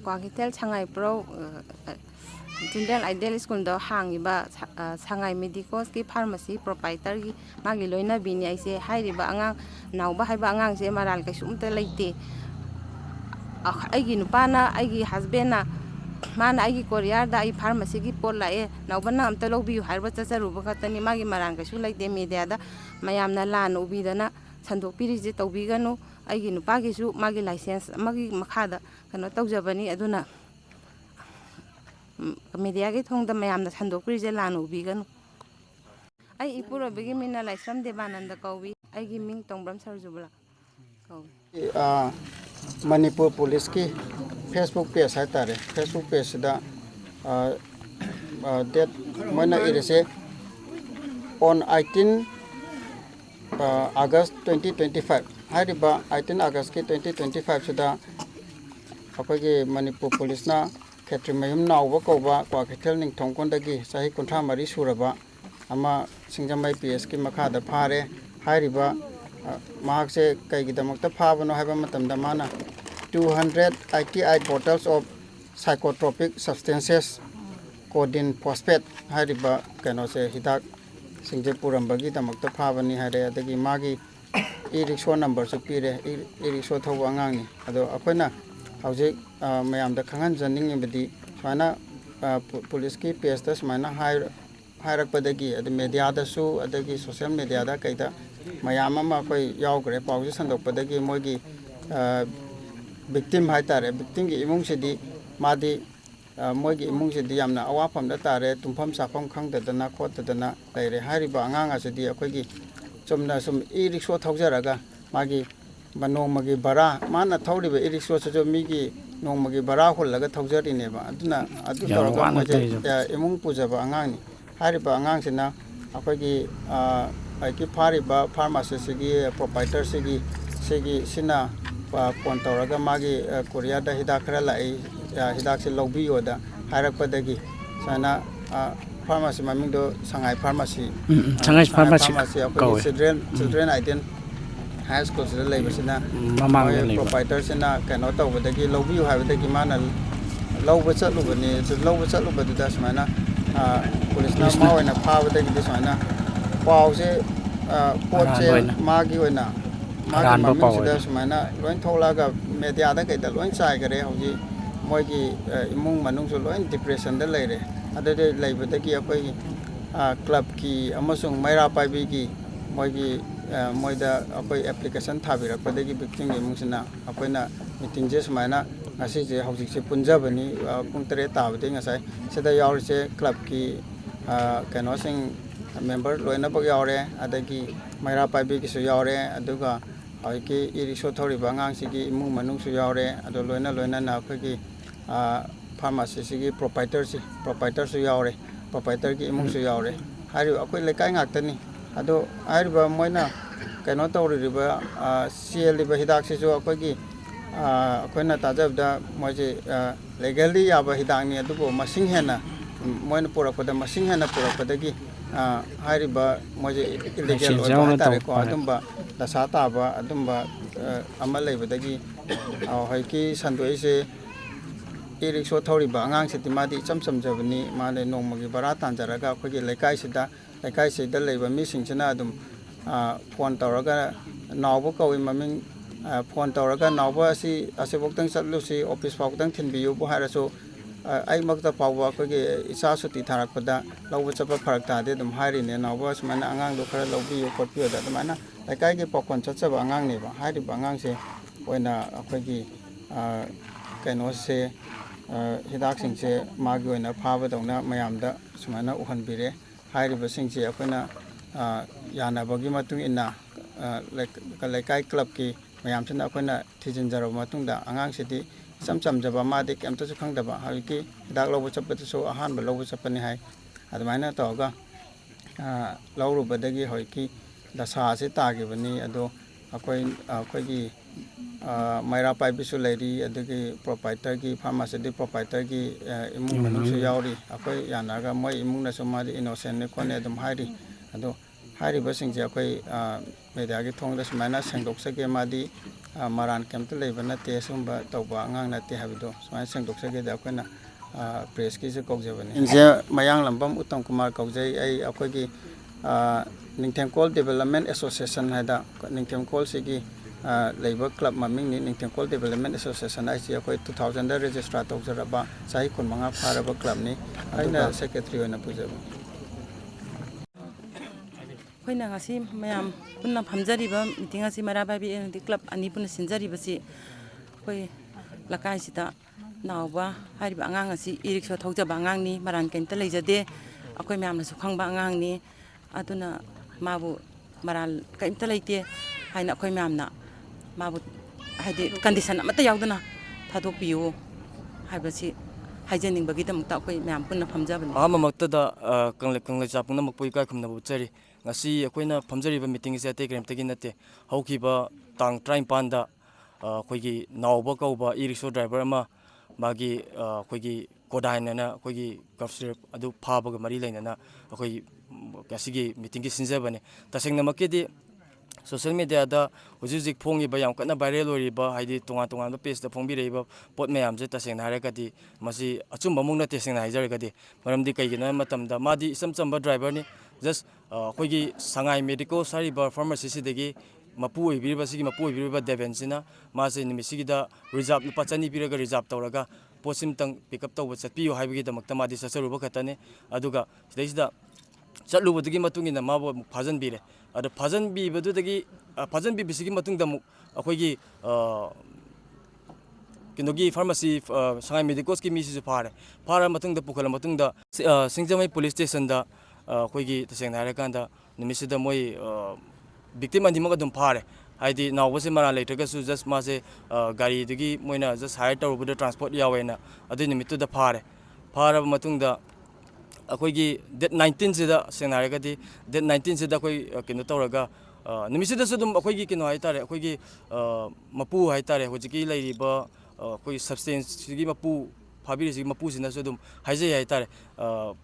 Kwakitel Shanghai Pro General Ideal School do hangiba Shanghai Medicos ki pharmacy proprietor gi magi loina bini aise hairiba angang nauba haiba angang se maral kaisumta leite aigi nupana aigi husband mana aigi courier da ai pharmacy gi pot lae naubana amta lobbiyu harba chacharuba khatani magi maran kaisu leite media da mayamna lan ubidana sandokpiri je tawbiganu aigi nupagisu magi license magi makhada kano tawjabani aduna media gi thongda mayamna sandokpiri je lan ubiganu ai ipurobigi mina laisram debananda kawi aigi ming tongbram sarjubla kawi Manipur Police ki Facebook page hai tare Facebook page da that mana irese on 18 August 2025 hariba 18 August ki 2025 suda apage Manipur Police na Khetrimayum nauba koba kwa Khetel ning thongkondagi sahi kuntra mari suraba ama singjamai PS ki makhada phare hariba mahakse kaigidamakta phabano haiba matamda mana 288 bottles of psychotropic substances codeine phosphate hariba kano se hidak singje purambagi damakta phabani hare adagi magi e-rickshaw number su pire e-rickshaw thoba angang ni ado akoina hauji mayamda khangan janing bedi swana police ki page da smaina hairakpadagi adi media da su adagi social media da kaida mayam ama koi yaugre pawji sandokpadagi mogi victim haitare victim gi imung sidi madi mogi imung sidi yamna awafam da tare tumpham safam khangdadana khotadana leire hariba angang asidi akogi chumna sum e-rickshaw thaujaraga magi banongmagi bara mana thaudiba e-rickshaw chu migi nongmagi bara hollaga thaujari neba aduna adu tawraga maje imung pujaba angang ni hariba angang sina akogi ki phariba pharmacy sigi proprietor sigi sina phone tawraga magi korea da hidak khara lai hidak se lobbiyo da hairakpadagi sana pharmacy maming do Shanghai pharmacy akogi children Ideal high school sida leibasina mamang proprietor sina kano tawbadagi lobbiyo haibadagi mana lawba chatlubada sumana police na mawana phabadagi sumana pause potche magi oina magi maming sida sumana loin tholaga media da kaida loin chai gare hoji moigi imung manung so loin depression da leire adade leibadagi akoi club ki amasung maira paibi ki moigi moida akoi application thabirakpadagi victim imung sina akoina meeting je sumana ngasi je hoji se punjabani pung 3 tabade ngasai seda yaurse club ki kano sing member loina bag yaure adagi maira paibi ki su yaure aduga aiki e-rickshaw thoriba angang sigi imung manung su yaure ado loina na akhoi pharmacy sigi proprietor su yaure proprietor ki imung su yaure hari akhoi lekai ngaktani ado ariba moina kano tawriba CL hidak se jo akhoi ki akoina tajabda moje legally yaba hidang ni adugo masing hena moina purakpada masing hena purakpadagi hariba moje illegal oiba tare ko adumba dasata ba adumba amal leibadagi haiki sandoise e-rickshaw thoriba angang sitimadi chamjabani male nongmagi bara tanjaraga khogi lekai sida leiba mi singchina adum phone tawraga nawbo kawi maming phone tawraga nawba asi boktang chatlusi office boktang thinbiyu bo harasu ai makta pawwa khogi isa suti tharakpada lawba chapa pharak tade dum hairine nawba sumana angang do khara lawbiyu khotpiyo da dumana lekai gi pokon chachaba angang ne ba hairi bangang se oina khogi kaino se hidak singse magi oina phaba dongna mayamda sumana uhanbire hairi basingse akoina yanabagi matung inna lekai club ki mayam sina akoina thijinjaro matungda angang sidi samjaba madi kemta su khangdaba hawiki hidak lawba chapata su ahanba lawba chapani hai admaina tawga lawrubadagi hawiki dasa se tagibani ado akoigi maira paibisu leiri adagi proprietor ki pharmacy di proprietor ki imung manung su yauri akoi yanaga moi imung na su madi innocent ne kone adum hairi ado ꯍꯥꯏꯔꯤꯕꯁꯤꯡꯁꯦ ꯑꯩꯈꯣꯏ ꯃꯦꯗꯤꯌꯥꯒꯤ ꯊꯣꯡꯗ ꯁꯨꯃꯥꯏꯅ ꯁꯦꯡꯗꯣꯛꯆꯒꯦ ꯃꯥꯗꯤ ꯃꯔꯥꯟ ꯀꯩꯝꯇ ꯂꯩꯕ ꯅꯠꯇꯦ ꯁꯤꯒꯨꯝꯕ ꯇꯧꯕ ꯑꯉꯥꯡ ꯅꯠꯇꯦ ꯍꯥꯏꯕꯗꯣ ꯁꯨꯃꯥꯏꯅ ꯁꯦꯡꯗꯣꯛꯆꯒꯦꯗ ꯑꯩꯈꯣꯏꯅ ꯄ꯭ꯔꯦꯁꯀꯤꯁꯨ ꯀꯧꯖꯕꯅꯤ ꯏꯟꯁꯦ ꯃꯌꯥꯡꯂꯝꯕꯝ ꯎꯠꯇꯝ ꯀꯨꯃꯥꯔ ꯀꯧꯖꯩ ꯑꯩ ꯑꯩꯈꯣꯏꯒꯤ ꯅꯤꯡꯊꯦꯝꯀꯣꯜ ꯗꯦꯕꯂꯞꯃꯦꯟ ꯑꯦꯁꯣꯁꯤꯌꯦꯁꯟ ꯍꯥꯏꯗ ꯅꯤꯡꯊꯦꯝꯀꯣꯜꯁꯤꯒꯤ ꯂꯩꯕ ꯀ꯭ꯂꯕ ꯃꯃꯤꯡꯅꯤ ꯅꯤꯡꯊꯦꯝꯀꯣꯜ ꯗꯦꯕꯂꯞꯃꯦꯟ ꯑꯦꯁꯣꯁꯤꯌꯦꯁꯟ ꯍꯥꯏꯁꯤ ꯑꯩꯈꯣꯏ 2000ꯗ ꯔꯦꯖꯤꯁꯇ꯭ꯔꯥꯔ ꯇꯧꯖꯔꯕ ꯆꯍꯤ 15 ꯐꯥꯔꯕ ꯀ꯭ꯂꯕꯅꯤ ꯑꯩꯅ ꯁꯦꯀ꯭ꯔꯦꯇꯔꯤ ꯑꯣꯏꯅ ꯄꯨꯖꯕꯅꯤ ꯑꯩꯈꯣꯏꯅ ꯉꯁꯤ ꯃꯌꯥꯝ ꯄꯨꯟꯅ ꯐꯝꯖꯔꯤꯕ ꯃꯤꯇꯤꯡ ꯑꯁꯤ ꯃꯩꯔꯥꯚꯥꯏꯕꯤ ꯑꯦꯟ ꯀ꯭ꯂꯕ ꯑꯅꯤ ꯄꯨꯟꯅ ꯁꯤꯟꯖꯔꯤꯕꯁꯤ ꯑꯩꯈꯣꯏ ꯂꯩꯀꯥꯏꯁꯤꯗ ꯅꯥꯎꯕ ꯍꯥꯏꯔꯤꯕ ꯑꯉꯥꯡ ꯑꯁꯤ ꯏ ꯔꯤꯛꯁꯣ ꯊꯧꯖꯕ ꯑꯉꯥꯡꯅꯤ ꯃꯔꯥꯟ ꯀꯩꯝꯇ ꯂꯩꯖꯗꯦ ꯑꯩꯈꯣꯏ ꯃꯌꯥꯝꯅꯁꯨ ꯈꯪꯕ ꯑꯉꯥꯡꯅꯤ ꯑꯗꯨꯅ ꯃꯥꯕꯨ ꯃꯔꯥꯜ ꯀꯩꯝꯇ ꯂꯩꯇꯦ ꯍꯥꯏꯅ ꯑꯩꯈꯣꯏ ꯃꯌꯥꯝꯅ ꯃꯥꯕꯨ ꯍꯥꯏꯗꯤ ꯀꯟꯗꯤꯁꯟ ꯑꯃꯠꯇ ꯌꯥꯎꯗꯅ ꯊꯥꯗꯣꯛꯄꯤꯌꯨ ꯍꯥꯏꯕꯁꯤ ꯍꯥꯏꯖꯅꯤꯡꯕꯒꯤꯗꯃꯛꯇ ꯑꯩꯈꯣꯏ ꯃꯌꯥꯝ ꯄꯨꯟꯅ ꯐꯝꯖꯕꯅꯤ ꯑꯍꯥꯟꯕꯃꯛꯇꯗ ꯀꯪꯂꯩꯆꯥ ꯄꯨꯝꯅꯃꯛꯄꯨ ꯏꯀꯥꯏ ꯈꯨꯝꯅꯕ ꯎꯠꯆꯔꯤ ꯉꯁꯤ ꯑꯩꯈꯣꯏꯅ ꯐꯝꯖꯔꯤꯕ ꯃꯤꯇꯤꯡ ꯑꯁꯤ ꯑꯇꯩ ꯀꯔꯤꯝꯇꯒꯤ ꯅꯠꯇꯦ ꯍꯧꯈꯤꯕ ꯇꯥꯡ 19ꯗ ꯑꯩꯈꯣꯏꯒꯤ ꯅꯥꯎꯕ ꯀꯧꯕ ꯏ ꯔꯤꯛꯁꯣ ꯗ꯭ꯔꯥꯏꯚꯔ ꯑꯃ ꯃꯥꯒꯤ ꯑꯩꯈꯣꯏꯒꯤ ꯀꯣꯗꯥꯏꯟꯅ ꯑꯩꯈꯣꯏꯒꯤ ꯀꯞꯁꯤꯔꯞ ꯑꯗꯨ ꯐꯥꯕꯒ ꯃꯔꯤ ꯂꯩꯅꯅ ꯑꯩꯈꯣꯏ ꯑꯁꯤꯒꯤ ꯃꯤꯇꯤꯡꯒꯤ ꯁꯤꯟꯖꯕꯅꯤ ꯇꯁꯦꯡꯅꯃꯛꯀꯤꯗꯤ ꯁꯣꯁꯤꯌꯦꯜ ꯃꯦꯗꯤꯌꯥꯗ ꯍꯧꯖꯤꯛ ꯍꯧꯖꯤꯛ ꯐꯣꯡꯉꯤꯕ ꯌꯥꯝ ꯀꯟꯅ ꯚꯥꯏꯔꯦꯜ ꯑꯣꯏꯔꯤꯕ ꯍꯥꯏꯗꯤ ꯇꯣꯉꯥꯟ ꯇꯣꯉꯥꯟꯕ ꯄꯦꯖꯇ ꯐꯣꯡꯕꯤꯔꯛꯏꯕ ꯄꯣꯠ ꯃꯌꯥꯝꯁꯦ ꯇꯁꯦꯡꯅ ꯍꯥꯏꯔꯒꯗꯤ ꯃꯁꯤ ꯑꯆꯨꯝꯕꯃꯨꯛ ꯅꯠꯇꯦ ꯁꯦꯡꯅ ꯍꯥꯏꯖꯔꯒꯗꯤ ꯃꯔꯝꯗꯤ ꯀꯩꯒꯤꯅꯣ ꯍꯥꯏꯕ ꯃꯇꯝꯗ ꯃꯥꯗꯤ ꯏꯆꯝ ꯆꯝꯕ ꯗ꯭ꯔꯥꯏꯚꯔꯅꯤ ꯖꯁ ꯑꯩꯈꯣꯏꯒꯤ ꯁꯉꯥꯏ ꯃꯦꯗꯤꯀꯣꯁ ꯍꯥꯏꯔꯤꯕ ꯐꯥꯔꯃꯥꯁꯤꯁꯤꯗꯒꯤ ꯃꯄꯨ ꯑꯣꯏꯕꯤꯔꯤꯕ ꯗꯦꯕꯦꯟꯁꯤꯅ ꯃꯥꯁꯦ ꯅꯨꯃꯤꯠꯁꯤꯒꯤꯗ ꯔꯤꯖꯥꯕ ꯂꯨꯄꯥ 200 ꯄꯤꯔꯒ ꯔꯤꯖꯥꯕ ꯇꯧꯔꯒ ꯄꯣꯠꯁꯤꯃꯇꯪ ꯄꯤꯛꯑꯞ ꯇꯧꯕ ꯆꯠꯄꯤꯌꯨ ꯍꯥꯏꯕꯒꯤꯗꯃꯛꯇ ꯃꯥꯗꯤ ꯆꯠꯆꯔꯨꯕ ꯈꯛꯇꯅꯤ ꯑꯗꯨꯒ ꯁꯤꯗꯩꯁꯤꯗ ꯆꯠꯂꯨꯕꯗꯨꯒꯤ ꯃꯇꯨꯡ ꯏꯟꯅ ꯃꯥꯕꯨ ꯑꯃꯨꯛ ꯐꯥꯖꯟꯕꯤꯔꯦ ꯑꯗꯣ ꯐꯥꯖꯟꯕꯤꯕꯁꯤꯒꯤ ꯃꯇꯨꯡꯗ ꯑꯃꯨꯛ ꯑꯩꯈꯣꯏꯒꯤ ꯀꯩꯅꯣꯒꯤ ꯐꯥꯔꯃꯥꯁꯤ ꯁꯉꯥꯏ ꯃꯦꯗꯤꯀꯣꯁꯀꯤ ꯃꯤꯁꯤꯁꯨ ꯐꯥꯔꯕ ꯃꯇꯨꯡꯗ ꯄꯨꯈꯠꯂ ꯃꯇꯨꯡꯗ ꯁꯤꯡꯖꯃꯩ ꯄꯨꯂꯤꯁ ꯁ꯭ꯇꯦꯁꯟꯗ ꯑꯩꯈꯣꯏꯒꯤ ꯇꯁꯦꯡꯅ ꯍꯥꯏꯔꯀꯥꯟꯗ ꯅꯨꯃꯤꯠꯁꯤꯗ ꯃꯣꯏ ꯚꯤꯛꯇꯤꯝ ꯑꯅꯤꯃꯛ ꯑꯗꯨꯝ ꯐꯥꯔꯦ ꯍꯥꯏꯗꯤ ꯅꯥꯎꯕꯁꯦ ꯃꯔꯥꯜ ꯂꯩꯇ꯭ꯔꯒꯁꯨ ꯖꯁ ꯃꯥꯁꯦ ꯒꯥꯔꯤꯗꯨꯒꯤ ꯃꯣꯏꯅ ꯖꯁ ꯍꯥꯌꯔ ꯇꯧꯔꯨꯕꯗ ꯇ꯭ꯔꯥꯟꯁꯄꯣꯔꯠ ꯌꯥꯎꯋꯦꯅ ꯑꯗꯨꯏ ꯅꯨꯃꯤꯠꯇꯨꯗ ꯐꯥꯔꯕ ꯃꯇꯨꯡꯗ ꯑꯩꯈꯣꯏꯒꯤ ꯗꯦꯠ 19ꯁꯤꯗ ꯁꯦꯡꯅ ꯍꯥꯏꯔꯒꯗꯤ ꯗꯦꯠ 19ꯁꯤꯗ ꯑꯩꯈꯣꯏ ꯀꯩꯅꯣ ꯇꯧꯔꯒ ꯅꯨꯃꯤꯠꯁꯤꯗꯁꯨ ꯑꯗꯨꯝ ꯑꯩꯈꯣꯏꯒꯤ ꯀꯩꯅꯣ ꯍꯥꯏꯇꯥꯔꯦ ꯑꯩꯈꯣꯏꯒꯤ ꯃꯄꯨ ꯍꯥꯏꯇꯥꯔꯦ ꯍꯧꯖꯤꯛꯀꯤ ꯂꯩꯔꯤꯕ ꯑꯩꯈꯣꯏ ꯁꯕꯁꯇꯦꯟꯁꯁꯤꯒꯤ ꯐꯥꯕꯤꯔꯤꯁꯤꯒꯤ ꯃꯄꯨꯁꯤꯅꯁꯨ ꯑꯗꯨꯝ ꯍꯥꯏꯖꯩ ꯍꯥꯏꯇꯥꯔꯦ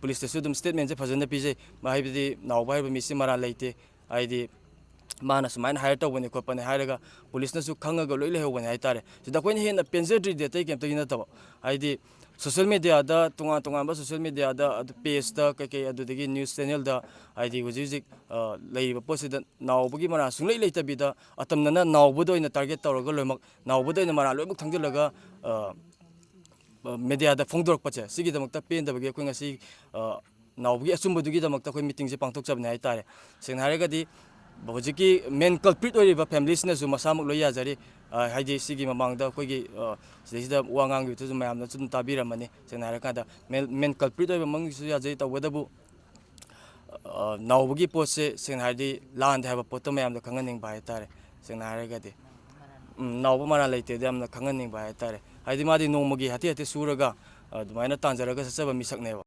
ꯄꯨꯂꯤꯁꯇꯁꯨ ꯑꯗꯨꯝ ꯁ꯭ꯇꯦꯠꯃꯦꯟꯁꯦ ꯐꯖꯅ ꯄꯤꯖꯩ ꯍꯥꯏꯕꯗꯤ ꯅꯥꯎꯕ ꯍꯥꯏꯔꯤꯕ ꯃꯤꯁꯤ ꯃꯔꯥꯜ ꯂꯩꯇꯦ ꯍꯥꯏꯗꯤ ꯃꯥꯅ ꯁꯨꯃꯥꯏꯅ ꯍꯥꯌꯔ ꯇꯧꯕꯅꯤ ꯈꯣꯠꯄꯅꯤ ꯍꯥꯏꯔꯒ ꯄꯨꯂꯤꯁꯅꯁꯨ ꯈꯪꯉꯒ ꯂꯣꯏ ꯂꯩꯍꯧꯕꯅꯤ ꯍꯥꯏꯇꯥꯔꯦ ꯁꯤꯗ ꯑꯩꯈꯣꯏꯅ ꯍꯦꯟꯅ ꯄꯦꯟꯖꯗ꯭ꯔꯤꯗꯤ ꯑꯇꯩ ꯀꯩꯝꯇꯒꯤ ꯅꯠꯇꯕ ꯍꯥꯏꯗꯤ ꯁꯣꯁꯤꯌꯦꯜ ꯃꯦꯗꯤꯌꯥꯗ ꯇꯣꯉꯥꯟ ꯇꯣꯉꯥꯟꯕ ꯁꯣꯁꯤꯌꯦꯜ ꯃꯦꯗꯤꯌꯥꯗ ꯄꯦꯖꯇ ꯀꯩꯀꯩ ꯑꯗꯨꯗꯒꯤ ꯅ꯭ꯌꯨꯁ ꯆꯦꯅꯦꯜꯗ ꯍꯥꯏꯗꯤ ꯍꯧꯖꯤꯛ ꯍꯧꯖꯤꯛ ꯂꯩꯔꯤꯕ ꯄꯣꯠꯁꯤꯗ ꯅꯥꯎꯕꯒꯤ ꯃꯔꯥꯜ ꯁꯨꯡꯂꯩ ꯂꯩꯇꯕꯤꯗ ꯑꯇꯝꯅꯅ ꯅꯥꯎꯕꯗ ꯑꯣꯏꯅ ꯇꯥꯔꯒꯦꯠ ꯇꯧꯔꯒ ꯂꯣꯏꯅꯃꯛ ꯅꯥꯎꯕꯗ ꯑꯣꯏꯅ ꯃꯔꯥꯜ ꯂꯣꯏꯅꯃꯛ ꯊꯪꯖꯤꯜꯂꯒ ꯃꯦꯗꯤꯌꯥꯗ ꯐꯣꯡꯗꯣꯔꯛꯄꯁꯦ ꯁꯤꯒꯤꯗꯃꯛꯇ ꯄꯦꯟꯗꯕꯒꯤ ꯑꯩꯈꯣꯏ ꯉꯁꯤ ꯅꯥꯎꯕꯒꯤ ꯑꯆꯨꯝꯕꯗꯨꯒꯤꯗꯃꯛꯇ ꯑꯩꯈꯣꯏ ꯃꯤꯇꯤꯡꯁꯦ ꯄꯥꯡꯊꯣꯛꯆꯕꯅꯤ ꯍꯥꯏꯇꯥꯔꯦ ꯁꯦꯡꯅ ꯍꯥꯏꯔꯒꯗꯤ ꯍꯧꯖꯤꯛꯀꯤ ꯃꯦꯟ ꯀꯜꯄ꯭ꯔꯤꯠ ꯑꯣꯏꯔꯤꯕ ꯐꯦꯃꯤꯂꯤꯁꯤꯅꯁꯨ ꯃꯁꯥꯃꯛ ꯂꯣꯏ ꯌꯥꯖꯔꯤ ꯍꯥꯏꯗꯤ ꯁꯤꯒꯤ ꯃꯃꯥꯡꯗ ꯑꯩꯈꯣꯏꯒꯤ ꯁꯤꯗꯩꯁꯤꯗ ꯋꯥ ꯉꯥꯡꯈꯤꯕꯗꯨꯁꯨ ꯃꯌꯥꯝꯅꯁꯨ ꯑꯗꯨꯝ ꯇꯥꯕꯤꯔꯝꯃꯅꯤ ꯁꯦꯡꯅ ꯍꯥꯏꯔꯀꯥꯟꯗ ꯃꯦꯟ ꯀꯜꯄ꯭ꯔꯤꯠ ꯑꯣꯏꯕ ꯃꯪꯒꯤꯁꯨ ꯌꯥꯖꯩ ꯇꯧꯕꯇꯕꯨ ꯅꯥꯎꯕꯒꯤ ꯄꯣꯠꯁꯦ ꯁꯦꯡꯅ ꯍꯥꯏꯔꯗꯤ ꯂꯥꯟꯗꯦ ꯍꯥꯏꯕ ꯄꯣꯠꯇꯣ ꯃꯌꯥꯝꯗ ꯈꯪꯍꯟꯅꯤꯡꯕ ꯍꯥꯏꯇꯥꯔꯦ ꯁꯦꯡꯅ ꯍꯥꯏꯔꯒꯗꯤ ꯅꯥꯎꯕ ꯃꯔꯥꯜ ꯂꯩꯇꯦꯗ ꯌꯥꯝꯅ ꯈꯪꯍꯟꯅꯤꯡꯕ ꯍꯥꯏꯇꯥꯔꯦ ꯍꯥꯏꯗꯤ ꯃꯥꯗꯤ ꯅꯣꯡꯃꯒꯤ ꯍꯥꯇꯦ ꯍꯥꯇꯦ ꯁꯨꯔꯒ ꯑꯗꯨꯃꯥꯏꯅ ꯇꯥꯟꯖꯔꯒ ꯆꯠꯆꯕ ꯃꯤꯁꯛꯅꯦꯕ